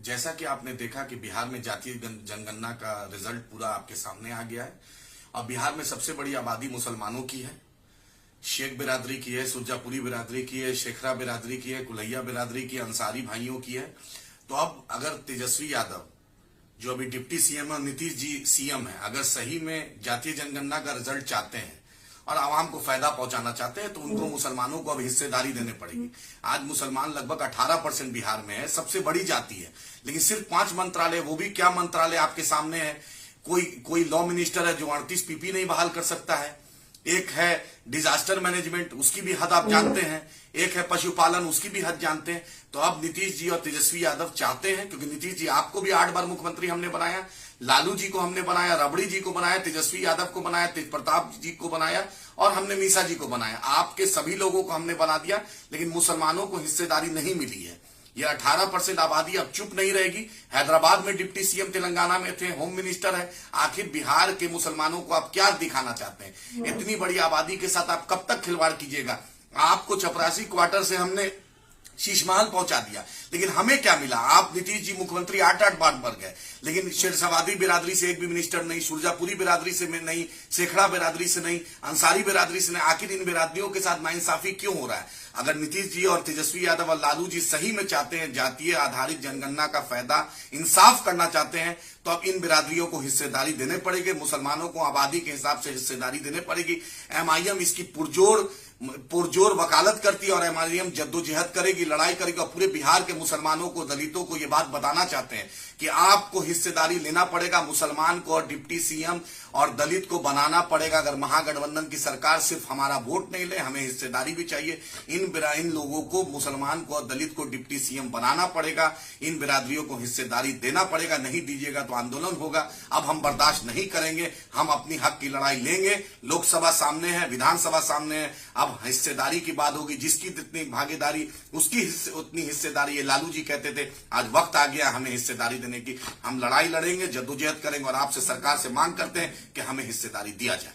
जैसा कि आपने देखा कि बिहार में जातीय जनगणना का रिजल्ट पूरा आपके सामने आ गया है। और बिहार में सबसे बड़ी आबादी मुसलमानों की है। शेख बिरादरी की है, सुरजापुरी बिरादरी की है, शेखरा बिरादरी की है, कुलैया बिरादरी की, अंसारी भाइयों की है। तो अब अगर तेजस्वी यादव जो अभी डिप्टी सीएम और नीतीश जी सीएम है, अगर सही में जातीय जनगणना का रिजल्ट चाहते हैं और आवाम को फायदा पहुंचाना चाहते हैं तो उनको मुसलमानों को अब हिस्सेदारी देने पड़ेगी। आज मुसलमान लगभग 18% बिहार में है, सबसे बड़ी जाति है, लेकिन सिर्फ 5 मंत्रालय, वो भी क्या मंत्रालय आपके सामने है। कोई लॉ मिनिस्टर है जो 38 पीपी नहीं बहाल कर सकता है। एक है डिजास्टर मैनेजमेंट, उसकी भी हद आप जानते हैं। एक है पशुपालन, उसकी भी हद जानते हैं। तो अब नीतीश जी और तेजस्वी यादव चाहते हैं, क्योंकि नीतीश जी आपको भी 8 बार मुख्यमंत्री हमने बनाया, लालू जी को हमने बनाया, रबड़ी जी को बनाया, तेजस्वी यादव को बनाया, तेज प्रताप जी को बनाया और हमने मीसा जी को बनाया। आपके सभी लोगों को हमने बना दिया, लेकिन मुसलमानों को हिस्सेदारी नहीं मिली है। ये 18% आबादी अब चुप नहीं रहेगी। हैदराबाद में डिप्टी सीएम, तेलंगाना में थे, होम मिनिस्टर है। आखिर बिहार के मुसलमानों को आप क्या दिखाना चाहते हैं? इतनी बड़ी आबादी के साथ आप कब तक खिलवाड़ कीजिएगा? आपको चपरासी क्वार्टर से हमने शीशमहल पहुंचा दिया, लेकिन हमें क्या मिला? आप नीतीश जी मुख्यमंत्री 8 बार बन गए, लेकिन शेरसवादी बिरादरी से एक भी मिनिस्टर नहीं, सुरजापुरी बिरादरी से नहीं, शेखड़ा बिरादरी से नहीं, अंसारी बिरादरी से नहीं। आखिर इन बिरादरियों के साथ नाइंसाफी क्यों हो रहा है? अगर नीतीश जी और तेजस्वी यादव और लालू जी सही में चाहते हैं जातीय आधारित जनगणना का फायदा इंसाफ करना चाहते हैं, तो अब इन बिरादरियों को हिस्सेदारी देने पड़ेगी। मुसलमानों को आबादी के हिसाब से हिस्सेदारी देने पड़ेगी। एमआईएम इसकी पुरजोर वकालत करती है और एमआईएम जद्दोजहद करेगी, लड़ाई करेगी और पूरे बिहार के मुसलमानों को, दलितों को ये बात बताना चाहते हैं कि आपको हिस्सेदारी लेना पड़ेगा। मुसलमान को और डिप्टी सीएम और दलित को बनाना पड़ेगा। अगर महागठबंधन की सरकार सिर्फ हमारा वोट नहीं ले, हमें हिस्सेदारी भी चाहिए। इन लोगों को, मुसलमान को और दलित को डिप्टी सीएम बनाना पड़ेगा। इन बिरादरियों को हिस्सेदारी देना पड़ेगा। नहीं दीजिएगा तो आंदोलन होगा। अब हम बर्दाश्त नहीं करेंगे। हम अपनी हक की लड़ाई लेंगे। लोकसभा सामने है, विधानसभा सामने है। अब हिस्सेदारी की बात होगी। जिसकी जितनी भागीदारी उसकी उतनी हिस्सेदारी। ये लालू जी कहते थे, आज वक्त आ गया हमें हिस्सेदारी देने की। हम लड़ाई लड़ेंगे, जद्दोजहद करेंगे और आपसे, सरकार से मांग करते हैं कि हमें हिस्सेदारी दिया जाए।